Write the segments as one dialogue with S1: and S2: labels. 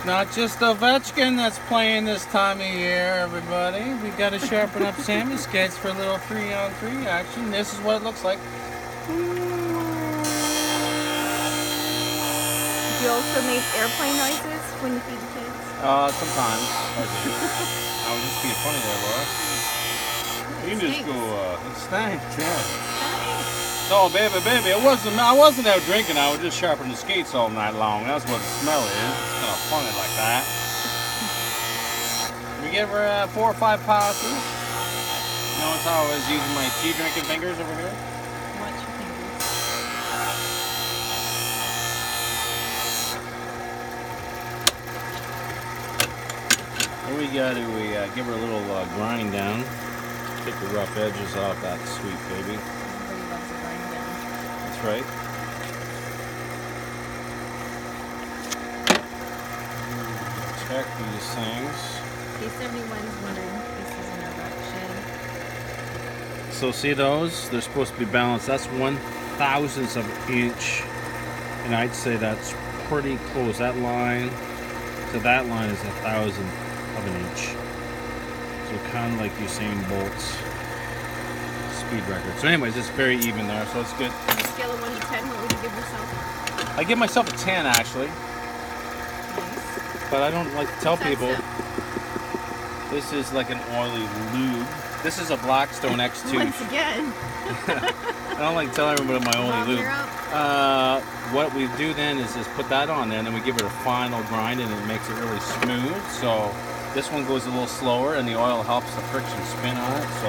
S1: Not just Ovechkin that's playing this time of year, everybody. We got to sharpen up Sammy skates for a little 3-on-3 action. This is what it looks like.
S2: Do you also make airplane noises when you feed the kids?
S1: Sometimes. I was just being funny there, Laura. You can just go, it stinks, yeah. No, baby, I wasn't out drinking. I was just sharpening the skates all night long. That's what the smell is. It's kind of funny like that. We give her 4 or 5 passes. Notice how I was using my tea drinking fingers over here.
S2: Watch your fingers.
S1: What we got to give her a little grind down. Take the rough edges off that sweet baby.
S2: Everybody loves a grind down.
S1: That's right. Check these things.
S2: In case anyone's wondering, this is an erection.
S1: So see those? They're supposed to be balanced. That's 1/1000th of an inch. And I'd say that's pretty close. That line to that line is 1/1000th of an inch. So kind of like Usain Bolt's speed record. So anyways, it's very even there, so it's good.
S2: On a scale of 1 to 10, what would you give yourself?
S1: I give myself a 10 actually.
S2: Nice.
S1: But I don't like to tell
S2: What's that
S1: people.
S2: stuff?
S1: This is like an oily lube. This is a Blackstone X2.
S2: Once again.
S1: I don't like to tell everybody my oily
S2: Bob,
S1: lube.
S2: you're up.
S1: What we do then is just put that on there, and then we give it a final grind, and it makes it really smooth. So this one goes a little slower, and the oil helps the friction spin on it. So,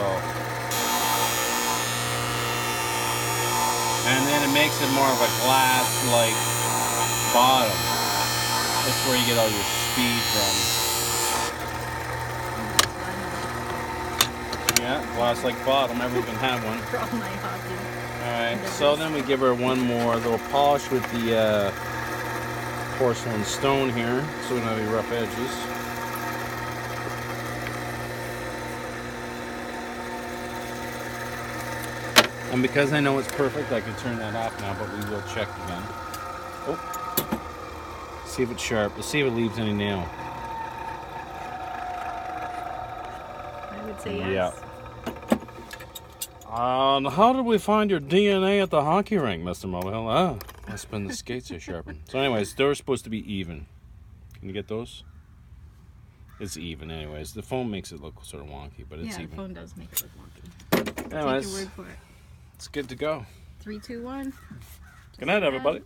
S1: and then it makes it more of a glass-like bottom. That's where you get all your speed from. Yeah, glass-like bottom. Everyone can have one.
S2: For all my hockey.
S1: Alright, so then we give her one more little polish with the porcelain stone here, so we don't have any rough edges. And because I know it's perfect, I can turn that off now, but we will check again. Oh, see if it's sharp. Let's see if it leaves any nail.
S2: I would say yes.
S1: Yeah. How did we find your DNA at the hockey rink, Mr. Mulvihill? Ah, must have been the skates are sharpened. So anyways, they're supposed to be even. Can you get those? It's even anyways. The phone makes it look sort of wonky, but it's
S2: Yeah,
S1: even.
S2: the phone does make it look wonky.
S1: Anyways,
S2: Take your word for it.
S1: it's good to go.
S2: 3, 2, 1.
S1: Good night, everybody.